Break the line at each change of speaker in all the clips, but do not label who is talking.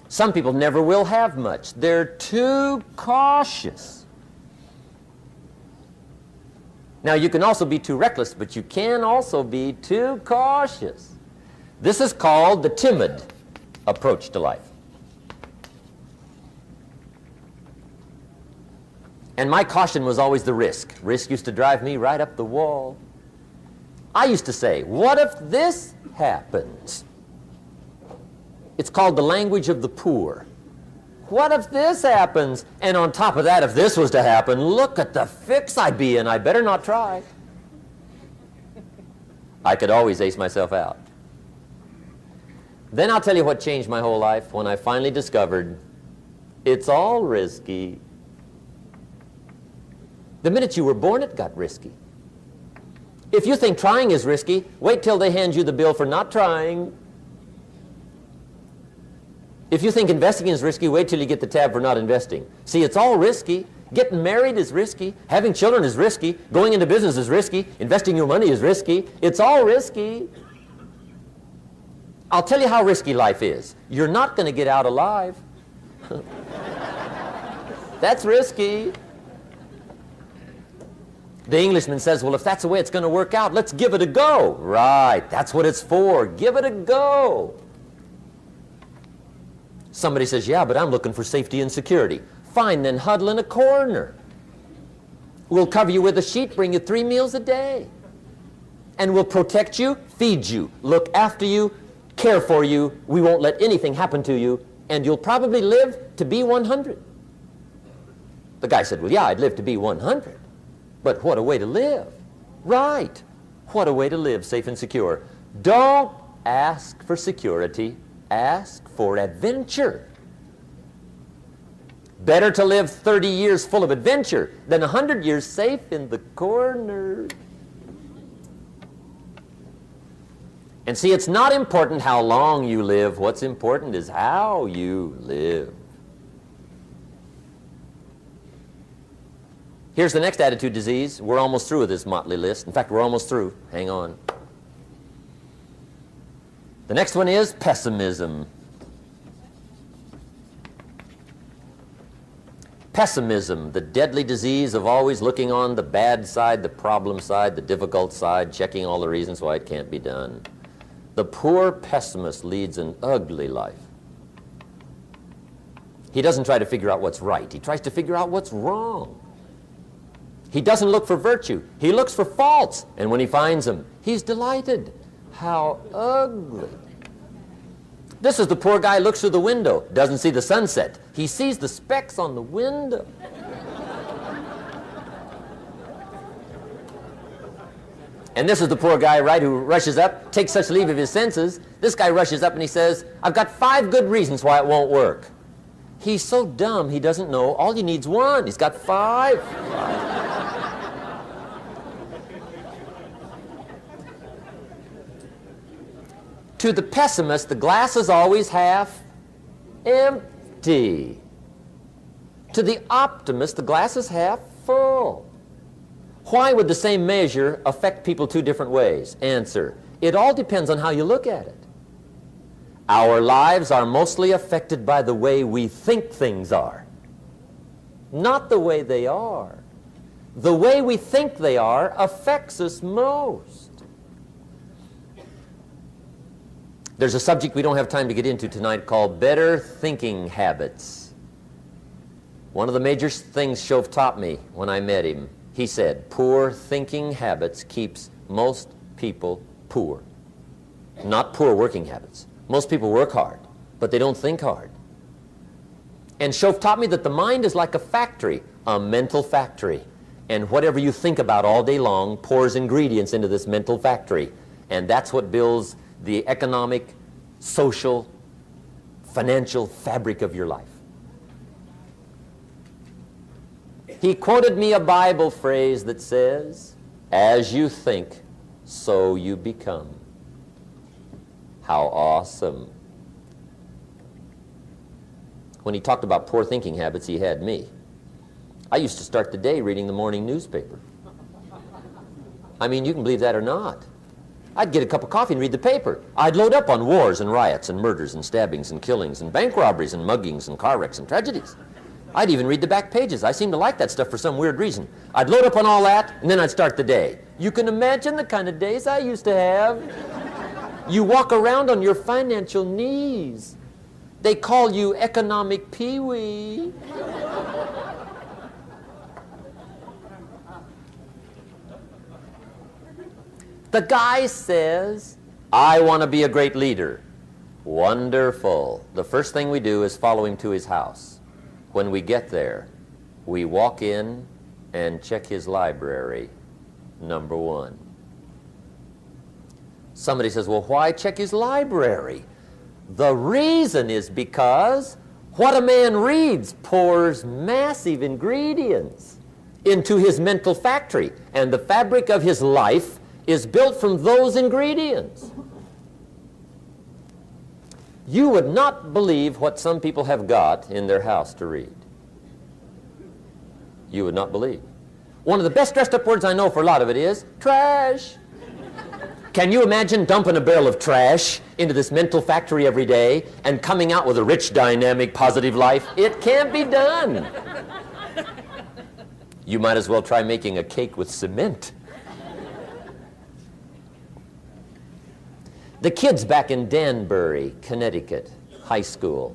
Some people never will have much. They're too cautious. Now, you can also be too reckless, but you can also be too cautious. This is called the timid approach to life. And my caution was always the risk. Risk used to drive me right up the wall. I used to say, what if this happens? It's called the language of the poor. What if this happens? And on top of that, if this was to happen, look at the fix I'd be in. I better not try. I could always ace myself out. Then I'll tell you what changed my whole life when I finally discovered it's all risky. The minute you were born, it got risky. If you think trying is risky, wait till they hand you the bill for not trying. If you think investing is risky, wait till you get the tab for not investing. See, it's all risky. Getting married is risky. Having children is risky. Going into business is risky. Investing your money is risky. It's all risky. I'll tell you how risky life is. You're not going to get out alive. That's risky. The Englishman says, well, if that's the way it's going to work out, let's give it a go. Right, that's what it's for. Give it a go. Somebody says, yeah, but I'm looking for safety and security. Fine, then huddle in a corner. We'll cover you with a sheet, bring you 3 meals a day. And we'll protect you, feed you, look after you, care for you. We won't let anything happen to you, and you'll probably live to be 100. The guy said, well, yeah, I'd live to be 100. But what a way to live. Right. What a way to live, safe and secure. Don't ask for security. Ask for adventure. Better to live 30 years full of adventure than 100 years safe in the corner. And see, it's not important how long you live. What's important is how you live. Here's the next attitude disease. We're almost through with this motley list. In fact, we're almost through. Hang on. The next one is pessimism. Pessimism, the deadly disease of always looking on the bad side, the problem side, the difficult side, checking all the reasons why it can't be done. The poor pessimist leads an ugly life. He doesn't try to figure out what's right. He tries to figure out what's wrong. He doesn't look for virtue. He looks for faults. And when he finds them, he's delighted. How ugly. This is the poor guy who looks through the window, doesn't see the sunset. He sees the specks on the window. And this is the poor guy, right, who rushes up, takes such leave of his senses. This guy rushes up and he says, I've got 5 good reasons why it won't work. He's so dumb he doesn't know all he needs 1. He's got 5. To the pessimist, the glass is always half empty. To the optimist, the glass is half full. Why would the same measure affect people 2 different ways? Answer, it all depends on how you look at it. Our lives are mostly affected by the way we think things are, not the way they are. The way we think they are affects us most. There's a subject we don't have time to get into tonight called better thinking habits. One of the major things Shoaff taught me when I met him, he said, poor thinking habits keeps most people poor. Not poor working habits. Most people work hard, but they don't think hard. And Shoaff taught me that the mind is like a factory, a mental factory. And whatever you think about all day long pours ingredients into this mental factory. And that's what builds the economic, social, financial fabric of your life. He quoted me a Bible phrase that says, as you think, so you become. How awesome. When he talked about poor thinking habits, he had me. I used to start the day reading the morning newspaper. I mean, you can believe that or not. I'd get a cup of coffee and read the paper. I'd load up on wars and riots and murders and stabbings and killings and bank robberies and muggings and car wrecks and tragedies. I'd even read the back pages. I seem to like that stuff for some weird reason. I'd load up on all that, and then I'd start the day. You can imagine the kind of days I used to have. You walk around on your financial knees. They call you economic peewee. The guy says, I want to be a great leader. Wonderful. The first thing we do is follow him to his house. When we get there, we walk in and check his library, number one. Somebody says, well, why check his library? The reason is because what a man reads pours massive ingredients into his mental factory, and the fabric of his life is built from those ingredients. You would not believe what some people have got in their house to read. You would not believe. One of the best dressed up words I know for a lot of it is trash. Can you imagine dumping a barrel of trash into this mental factory every day and coming out with a rich, dynamic, positive life? It can't be done. You might as well try making a cake with cement. The kids back in Danbury, Connecticut, high school,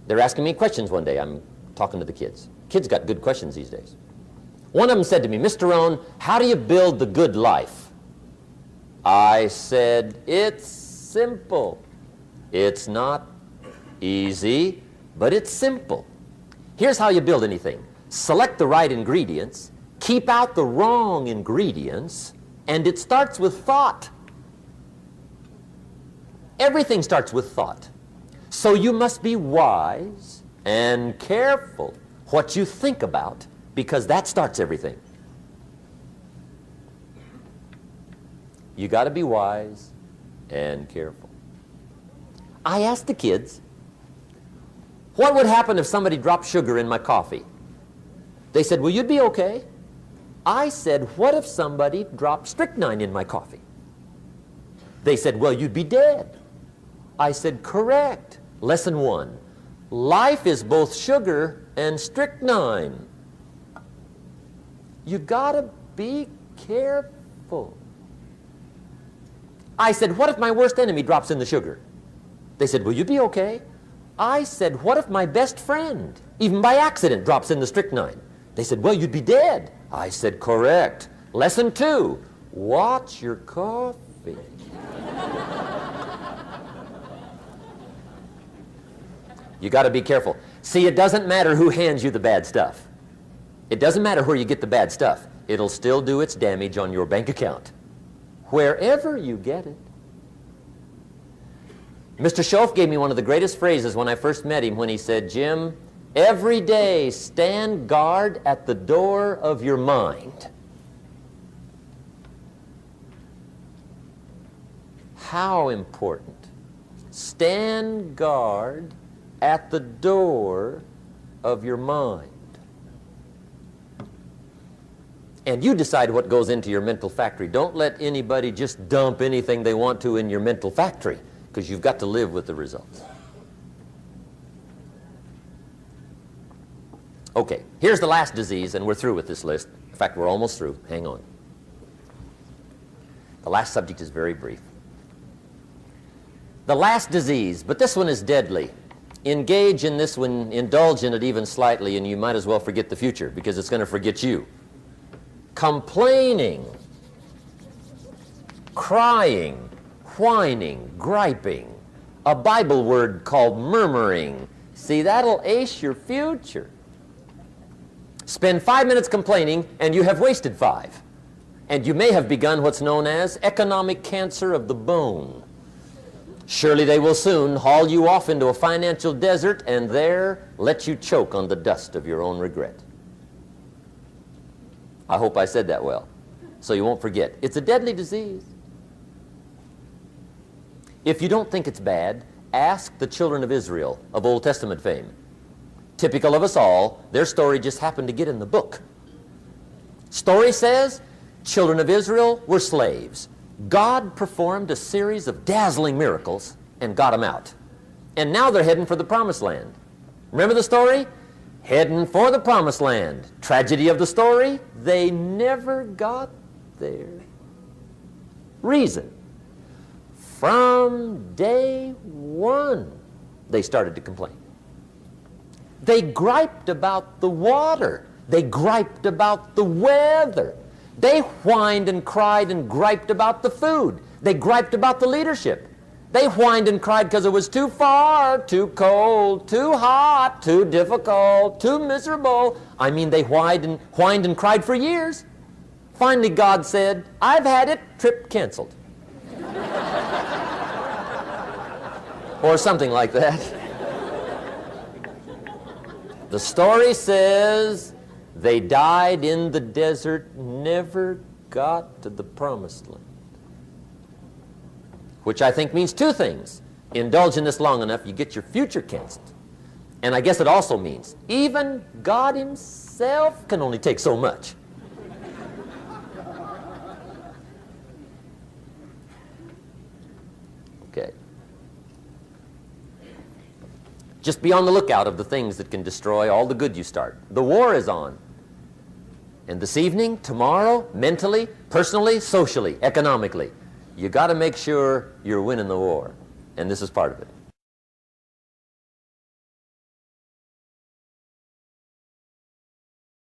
they're asking me questions one day. I'm talking to the kids. Kids got good questions these days. One of them said to me, Mr. Rohn, how do you build the good life? I said, it's simple. It's not easy, but it's simple. Here's how you build anything. Select the right ingredients, keep out the wrong ingredients, and it starts with thought. Everything starts with thought. So you must be wise and careful what you think about, because that starts everything. You got to be wise and careful. I asked the kids, what would happen if somebody dropped sugar in my coffee? They said, well, you'd be okay. I said, what if somebody dropped strychnine in my coffee? They said, well, you'd be dead. I said, correct. Lesson one, life is both sugar and strychnine. You gotta be careful. I said, what if my worst enemy drops in the sugar? They said, will you be okay? I said, what if my best friend, even by accident, drops in the strychnine? They said, well, you'd be dead. I said, correct. Lesson two, watch your coffee. You got to be careful. See, it doesn't matter who hands you the bad stuff. It doesn't matter where you get the bad stuff. It'll still do its damage on your bank account, wherever you get it. Mr. Schoaf gave me one of the greatest phrases when I first met him when he said, Jim, every day stand guard at the door of your mind. How important. Stand guard at the door of your mind. And you decide what goes into your mental factory. Don't let anybody just dump anything they want to in your mental factory, because you've got to live with the results. Okay, here's the last disease, and we're through with this list. In fact, we're almost through. Hang on. The last subject is very brief. The last disease, but this one is deadly. Engage in this one, indulge in it even slightly, and you might as well forget the future, because it's going to forget you. Complaining, crying, whining, griping, a Bible word called murmuring. See, that'll ace your future. Spend 5 minutes complaining, and you have wasted 5. And you may have begun what's known as economic cancer of the bone. Surely they will soon haul you off into a financial desert and there let you choke on the dust of your own regret. I hope I said that well, so you won't forget. It's a deadly disease. If you don't think it's bad, ask the children of Israel of Old Testament fame. Typical of us all, their story just happened to get in the book. Story says, children of Israel were slaves. God performed a series of dazzling miracles and got them out. And now they're heading for the promised land. Remember the story? Heading for the promised land. Tragedy of the story, they never got there. Reason: from day one, they started to complain. They griped about the water. They griped about the weather. They whined and cried and griped about the food. They griped about the leadership. They whined and cried because it was too far, too cold, too hot, too difficult, too miserable. I mean, they whined and cried for years. Finally, God said, "I've had it, trip canceled." Or something like that. The story says they died in the desert, never got to the promised land. Which I think means two things. Indulge in this long enough, you get your future canceled. And I guess it also means even God himself can only take so much. Okay. Just be on the lookout of the things that can destroy all the good you start. The war is on. And this evening, tomorrow, mentally, personally, socially, economically, you got to make sure you're winning the war. And this is part of it.